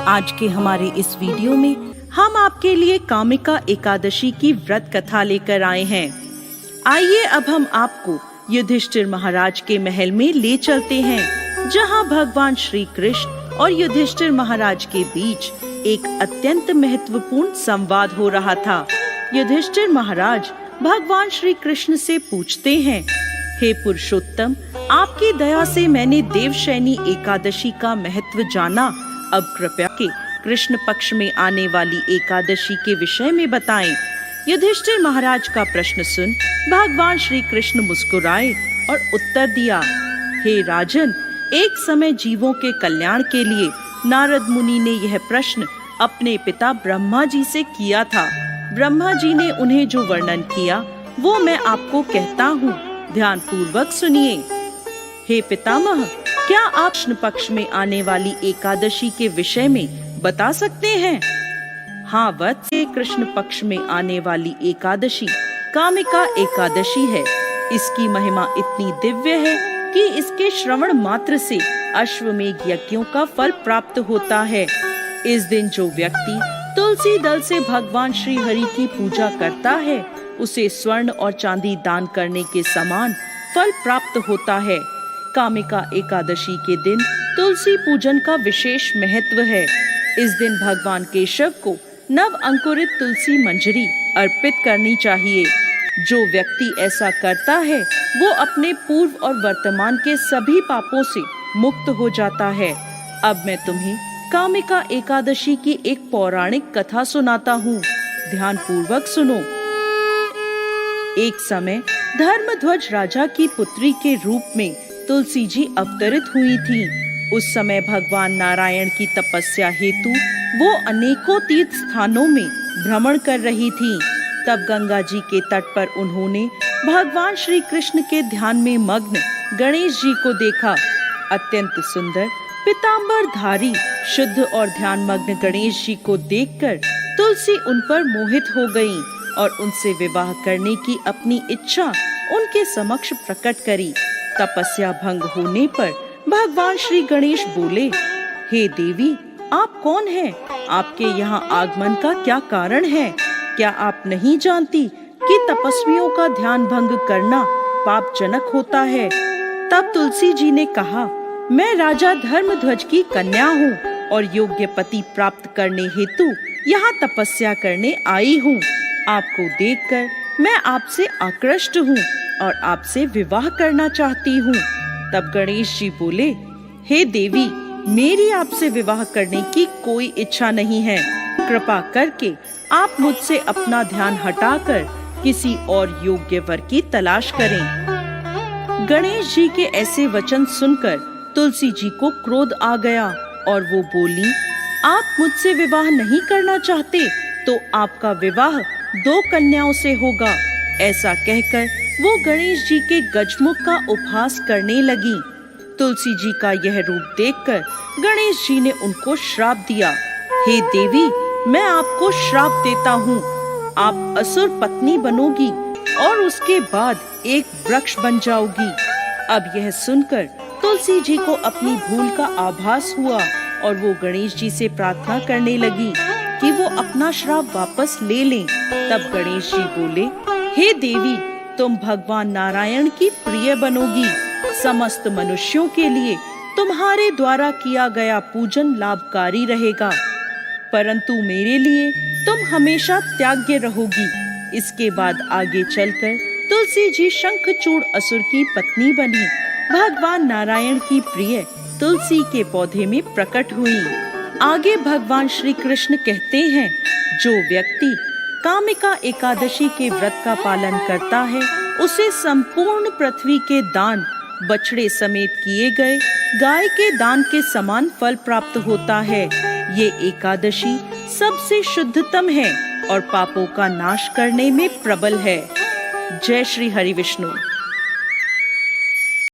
आज के हमारे इस वीडियो में हम आपके लिए कामिका एकादशी की व्रत कथा लेकर आए हैं। आइए अब हम आपको युधिष्ठिर महाराज के महल में ले चलते हैं, जहां भगवान श्री कृष्ण और युधिष्ठिर महाराज के बीच एक अत्यंत महत्वपूर्ण संवाद हो रहा था। युधिष्ठिर महाराज भगवान श्री कृष्ण से पूछते हैं, हे पुरुषोत्तम, आपकी दया से मैंने देवशयनी एकादशी का महत्व जाना। अब कृपया के कृष्ण पक्ष में आने वाली एकादशी के विषय में बताएं। युधिष्ठिर महाराज का प्रश्न सुन भगवान श्री कृष्ण मुस्कुराए और उत्तर दिया, हे राजन, एक समय जीवों के कल्याण के लिए नारद मुनि ने यह प्रश्न अपने पिता ब्रह्मा जी से किया था। ब्रह्मा जी ने उन्हें जो वर्णन किया वो मैं आपको कहता हूँ, ध्यान पूर्वक सुनिए। हे पितामह, क्या आप कृष्ण पक्ष में आने वाली एकादशी के विषय में बता सकते हैं? हाँ वत्स, कृष्ण पक्ष में आने वाली एकादशी कामिका एकादशी है। इसकी महिमा इतनी दिव्य है कि इसके श्रवण मात्र से अश्वमेध यज्ञों का फल प्राप्त होता है। इस दिन जो व्यक्ति तुलसी दल से भगवान श्री हरि की पूजा करता है, उसे स्वर्ण और चांदी दान करने के समान फल प्राप्त होता है। कामिका एकादशी के दिन तुलसी पूजन का विशेष महत्व है। इस दिन भगवान केशव को नव अंकुरित तुलसी मंजरी अर्पित करनी चाहिए। जो व्यक्ति ऐसा करता है वो अपने पूर्व और वर्तमान के सभी पापों से मुक्त हो जाता है। अब मैं तुम्हें कामिका एकादशी की एक पौराणिक कथा सुनाता हूँ, ध्यान पूर्वक सुनो। एक समय धर्मध्वज राजा की पुत्री के रूप में तुलसी जी अवतरित हुई थी। उस समय भगवान नारायण की तपस्या हेतु वो अनेकों तीर्थ स्थानों में भ्रमण कर रही थी। तब गंगा जी के तट पर उन्होंने भगवान श्री कृष्ण के ध्यान में मग्न गणेश जी को देखा। अत्यंत सुंदर पीतांबर धारी शुद्ध और ध्यान मग्न गणेश जी को देखकर तुलसी उन पर मोहित हो गईं और उनसे विवाह करने की अपनी इच्छा उनके समक्ष प्रकट करी। तपस्या भंग होने पर भगवान श्री गणेश बोले, हे देवी, आप कौन हैं? आपके यहाँ आगमन का क्या कारण है? क्या आप नहीं जानती कि तपस्वियों का ध्यान भंग करना पापजनक होता है? तब तुलसी जी ने कहा, मैं राजा धर्मध्वज की कन्या हूँ और योग्य पति प्राप्त करने हेतु यहाँ तपस्या करने आई हूँ। आपको देखकर मैं आपसे आकृष्ट हूँ और आपसे विवाह करना चाहती हूँ। तब गणेश जी बोले, हे देवी, मेरी आपसे विवाह करने की कोई इच्छा नहीं है। कृपा करके आप मुझसे अपना ध्यान हटाकर किसी और योग्य वर की तलाश करें। गणेश जी के ऐसे वचन सुनकर तुलसी जी को क्रोध आ गया और वो बोली, आप मुझसे विवाह नहीं करना चाहते तो आपका विवाह 2 कन्याओं से होगा। ऐसा कहकर वो गणेश जी के गजमुख का उपहास करने लगी। तुलसी जी का यह रूप देखकर गणेश जी ने उनको श्राप दिया, हे देवी, मैं आपको श्राप देता हूँ। आप असुर पत्नी बनोगी और उसके बाद एक वृक्ष बन जाओगी। अब यह सुनकर तुलसी जी को अपनी भूल का आभास हुआ और वो गणेश जी से प्रार्थना करने लगी कि वो अपना श्राप वापस ले लें। तब गणेश जी बोले, हे देवी, तुम भगवान नारायण की प्रिय बनोगी। समस्त मनुष्यों के लिए तुम्हारे द्वारा किया गया पूजन लाभकारी रहेगा, परंतु मेरे लिए तुम हमेशा त्याग्य रहोगी। इसके बाद आगे चलकर तुलसी जी शंखचूड़ असुर की पत्नी बनी। भगवान नारायण की प्रिय तुलसी के पौधे में प्रकट हुई। आगे भगवान श्री कृष्ण कहते हैं, जो व्यक्ति कामिका एकादशी के व्रत का पालन करता है, उसे संपूर्ण पृथ्वी के दान, बछड़े समेत किए गए गाय के दान के समान फल प्राप्त होता है। ये एकादशी सबसे शुद्धतम है और पापों का नाश करने में प्रबल है। जय श्री हरि विष्णु।